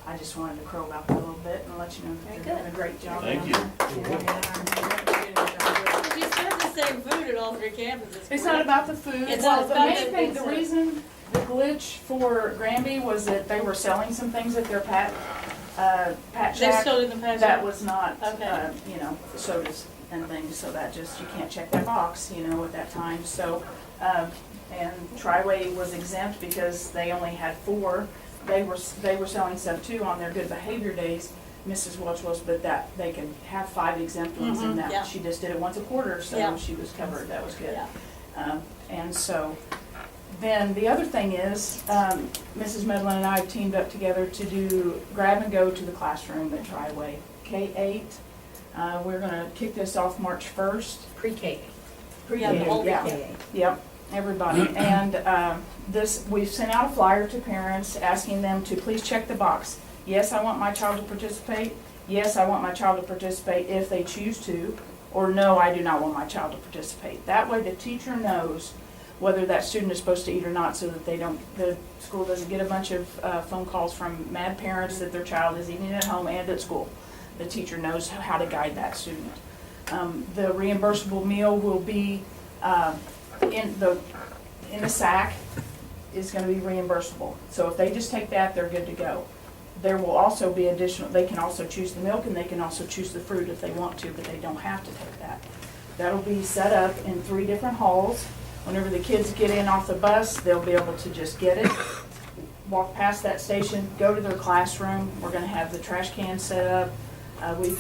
I just wanted to crow about that a little bit and let you know that they're doing a great job. Thank you. But you serve the same food at all 3 campuses. It's not about the food. It's Well, not the about main the thing, the food. reason, the glitch for Granby was that they were selling some things at their Pat They're Shack. still in the past. That was not, Okay. you know, sodas and things, so that just, you can't check that box, you know, at that time. So, and Tri-Way was exempt because they only had 4. They were selling stuff too on their good behavior days. Mrs. Welch was, but that, they can have 5 exempt ones in yeah. that. She just did it once a quarter, so Yeah. she was covered, that was good. Yeah. And so, then the other thing is, Mrs. Medlin and I have teamed up together to do grab and go to the classroom at Tri-Way. K-8, we're gonna kick this off March 1st. Pre-K. Yeah, the whole Yeah. weekend. Yep, everybody. And we've sent out a flyer to parents asking them to please check the box. Yes, I want my child to participate. Yes, I want my child to participate if they choose to. Or no, I do not want my child to participate. That way the teacher knows whether that student is supposed to eat or not, so that the school doesn't get a bunch of phone calls from mad parents that their child is eating at home and at school. The teacher knows how to guide that student. The reimbursable meal will be in the sack, is going to be reimbursable. So if they just take that, they're good to go. There will also be additional, they can also choose the milk and they can also choose the fruit if they want to, but they don't have to take that. That'll be set up in 3 different halls. Whenever the kids get in off the bus, they'll be able to just get it, walk past that station, go to their classroom. We're gonna have the trash can set up. We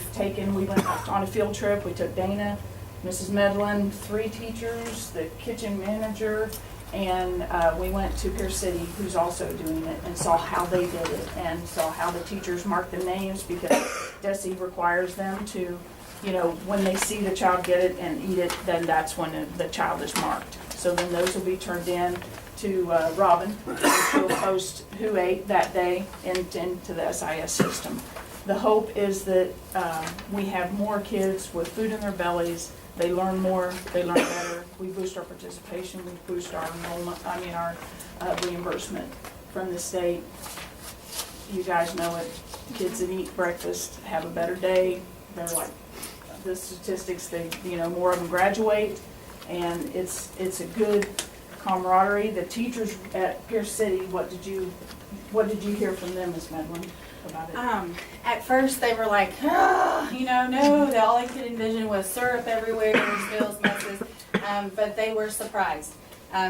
went on a field trip. We took Dana, Mrs. Medlin, 3 teachers, the kitchen manager, and we went to Pierce City, who's also doing it, and saw how they did it, and saw how the teachers marked the names, because DESE requires them to, you know, when they see the child get it and eat it, then that's when the child is marked. So then those will be turned in to Robin, who will post who ate that day into the SIS system. The hope is that we have more kids with food in their bellies. They learn more, they learn better. We boost our participation, we boost our enrollment, our reimbursement from the state. You guys know it, kids that eat breakfast have a better day. They're like, the statistics, more of them graduate, and it's a good camaraderie. The teachers at Pierce City, what did you hear from them, Ms. Medlin, about it? At first they were like, no, all I could envision was syrup everywhere, spills, messes, but they were surprised.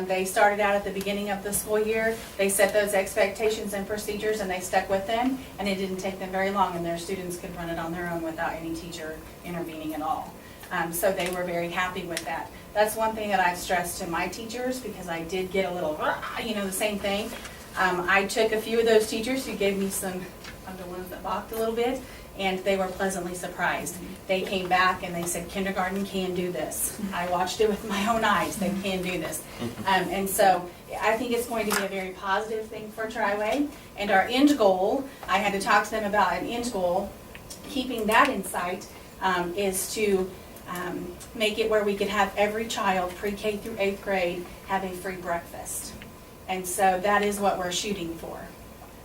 They started out at the beginning of the school year. They set those expectations and procedures and they stuck with them, and it didn't take them very long, and their students could run it on their own without any teacher intervening at all. So they were very happy with that. That's one thing that I've stressed to my teachers, because I did get a little, the same thing. I took a few of those teachers who gave me some of the ones that balked a little bit, and they were pleasantly surprised. They came back and they said, kindergarten can do this. I watched it with my own eyes. They can do this. And so I think it's going to be a very positive thing for Tri-Way. And our end goal, I had to talk to them about an end goal, keeping that in sight, is to make it where we could have every child pre-K through 8th grade have a free breakfast. And so that is what we're shooting for.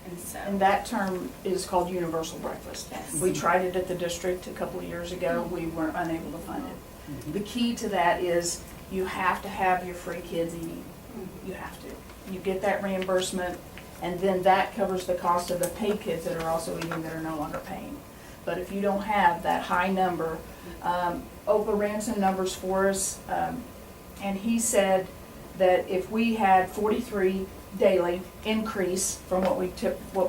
And so, And that term is called universal breakfast. Yes. We tried it at the district a couple of years ago, we were unable to fund it. The key to that is you have to have your free kids eating. You have to. You get that reimbursement, and then that covers the cost of the paid kids that are also eating that are no longer paying. But if you don't have that high number, Oprah ran some numbers for us, and he said that if we had 43 daily increase from what we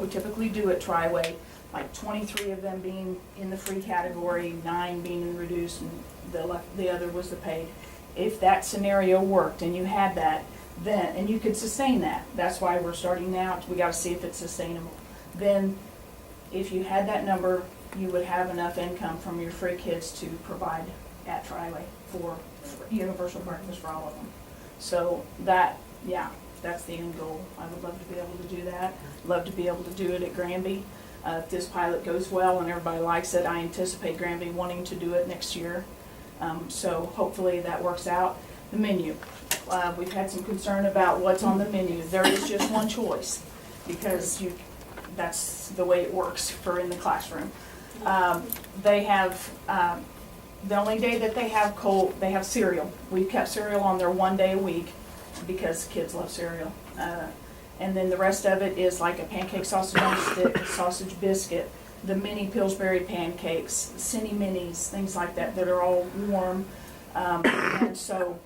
typically do at Triway, like 23 of them being in the free category, 9 being in reduced, and the other was the paid. If that scenario worked and you had that, then, and you could sustain that, that's why we're starting now, we gotta see if it's sustainable. Then, if you had that number, you would have enough income from your free kids to provide at Triway for universal breakfast for all of them. So that, yeah, that's the end goal. I would love to be able to do that. Love to be able to do it at Granby. If this pilot goes well and everybody likes it, I anticipate Granby wanting to do it next year. So hopefully that works out. The menu. We've had some concern about what's on the menu. There is just one choice because that's the way it works for in the classroom. They have, the only day that they have cereal. We've kept cereal on there one day a week because kids love cereal. And then the rest of it is like a pancake sausage on a stick, a sausage biscuit, the mini Pillsbury pancakes, Cine Minis, things like that are all warm. And so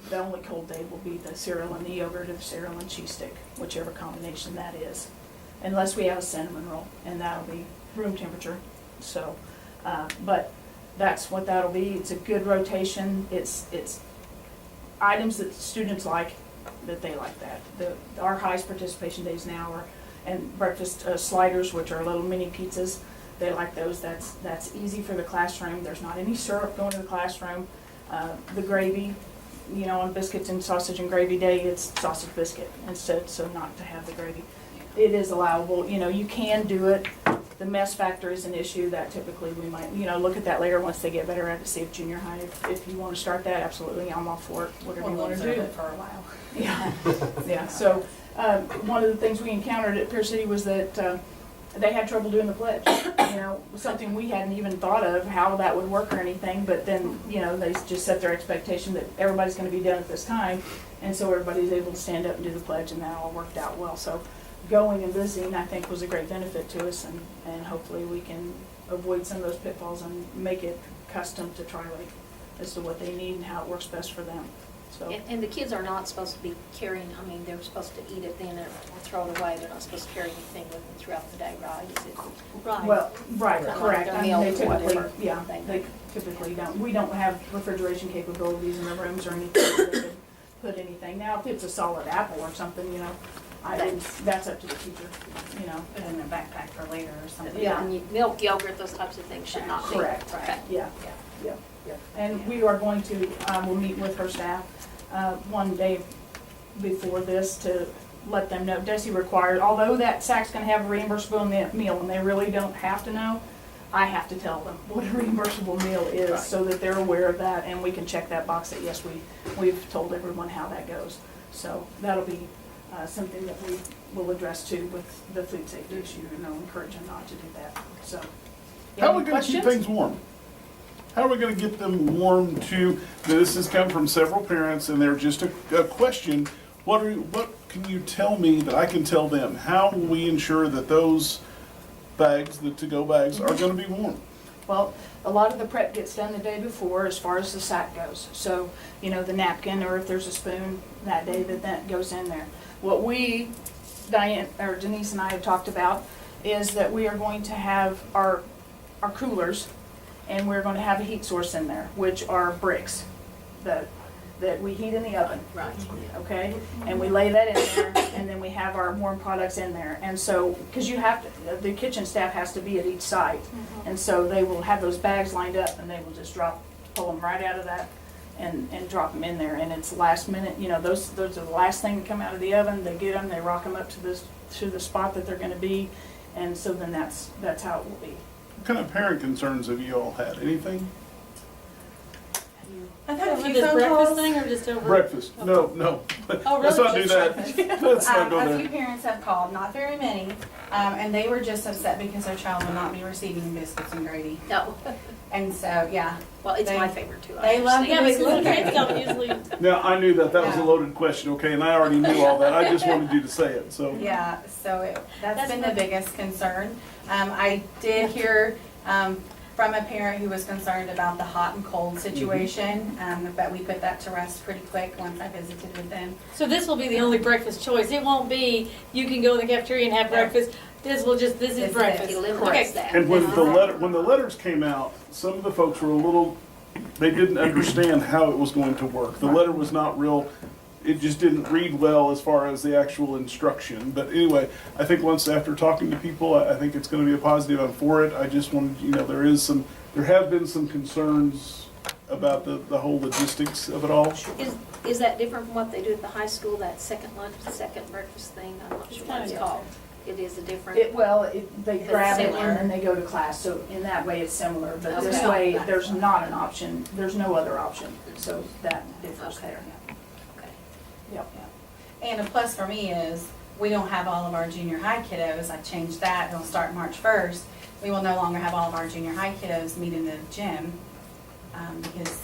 the only cold day will be the cereal and the yogurt or the cereal and cheese stick, whichever combination that is. Unless we have a cinnamon roll, and that'll be room temperature. So, but that's what that'll be. It's a good rotation. It's items that students like, that they like that. Our highest participation days now are, and breakfast sliders, which are little mini pizzas. They like those. That's easy for the classroom. There's not any syrup going to the classroom. The gravy, you know, on biscuits and sausage and gravy day, it's sausage biscuit instead, so not to have the gravy. It is allowable. You know, you can do it. The mess factor is an issue that typically we might, you know, look at that later once they get better at it, see if junior high, if you want to start that, absolutely, I'm all for it, whatever you want to do. For a while. Yeah, yeah, so, one of the things we encountered at Pierce City was that, they had trouble doing the pledge, you know, something we hadn't even thought of how that would work or anything, but then, you know, they just set their expectation that everybody's gonna be done at this time, and so everybody's able to stand up and do the pledge, and that all worked out well, so going and visiting, I think, was a great benefit to us, and hopefully we can avoid some of those pitfalls and make it custom to Tri-Lake as to what they need and how it works best for them. So. And the kids are not supposed to be carrying, I mean, they're supposed to eat it then or throw it away. They're not supposed to carry anything with them throughout the day, right? Is it right? Well, right, Kind of correct. like I their mean, they meals or typically, whatever. yeah, they typically don't. We don't have refrigeration capabilities in the rooms or anything where they could put anything. Now, if it's a solid apple or something, you know, that's up to the teacher, you know. Put it in a backpack for later or something. Yeah. And milk, yogurt, those types of things should not be. Correct. Okay. Yeah, yeah. And we are going to, we'll meet with her staff one day before this to let them know. DESE required, although that SAC's gonna have a reimbursable meal, and they really don't have to know, I have to tell them what a reimbursable meal is so that they're aware of that, and we can check that box that, yes, we've told everyone how that goes. So that'll be something that we will address too with the food safety issue, and I'll encourage them not to do that, so. How are we gonna keep things warm? How are we gonna get them warm to, this has come from several parents, and they're just a question, what can you tell me that I can tell them? How will we ensure that those bags, the to-go bags, are gonna be warm? Well, a lot of the prep gets done the day before as far as the sack goes. So, you know, the napkin, or if there's a spoon that day, that goes in there. What Denise and I have talked about is that we are going to have our coolers, and we're going to have a heat source in there, which are bricks that we heat in the oven. Right. Okay? And we lay that in there, and then we have our warm products in there. And so, because the kitchen staff has to be at each site. And so they will have those bags lined up, and they will just pull them right out of that and drop them in there. And it's last minute, you know, those are the last thing to come out of the oven. They get them, they rock them up to the spot that they're going to be. And so then that's how it will be. What kind of parent concerns have you all had? Anything? I've had a Over few this phone breakfast calls. thing or just over? Breakfast, no. Oh, Let's really? not do that. Let's not go A few there. parents have called, not very many, and they were just upset because their child will not be receiving biscuits and gravy. No, And so, yeah, well, it's They- my favorite too. I they love understand. Yeah, but little kids don't usually. Now, I knew that was a loaded question, okay, and I already knew all that. I just wanted you to say it, so. yeah, so that's That's been the what- biggest concern. I did hear from a parent who was concerned about the hot and cold situation, but we put that to rest pretty quick once I visited with them. So this will be the only breakfast choice. It won't be, you can go in the cafeteria and have breakfast. This This is is breakfast. It eliminates Okay. that. And when the letters came out, some of the folks were a little, they didn't understand how it was going to work. The letter was not real, it just didn't read well as far as the actual instruction. But anyway, I think once after talking to people, I think it's gonna be a positive. I'm for it. I just wanted, there have been some concerns about the whole logistics of it all. Is that different from what they do at the high school, that second lunch, second breakfast thing? I'm not sure what it's called. It is a different. They grab it similar. and then they go to class, so in that way it's similar, but this Okay. way, there's not an option, there's no other option, so that differs Okay. there. Okay. Yep. And a plus for me is, we don't have all of our junior high kiddos, I changed that, it'll start March 1st. We will no longer have all of our junior high kiddos meet in the gym, because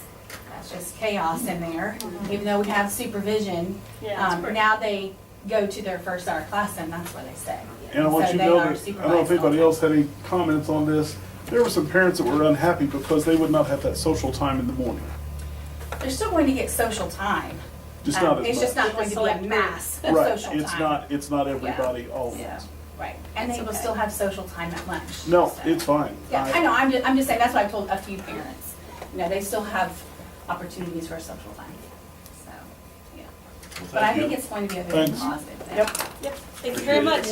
that's just chaos in there. Even though we have supervision, Yeah, it's great. now they go to their first hour class and that's where they stay. And I want So you to they know are that, I don't know if supervised anybody all else had any comments on this. There were some parents that were unhappy because they would not have that social time in the morning. They're still going to get social time. Just not It's as just much. not going to be a mass Right, social it's time. it's not everybody all the Yeah. time. Right, and they will okay. still have social time at lunch. No, so. it's fine. Yeah, I know, I'm just saying, that's what I told a few parents. You know, they still have opportunities for social time, so, yeah. Well, But I thank think you. it's going to be a very Thanks. positive thing. Yep, thank you very much.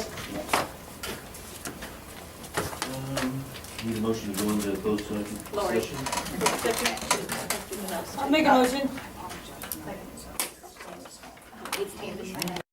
Need a motion to go into closed Lori. session? I'll make a motion. It's in the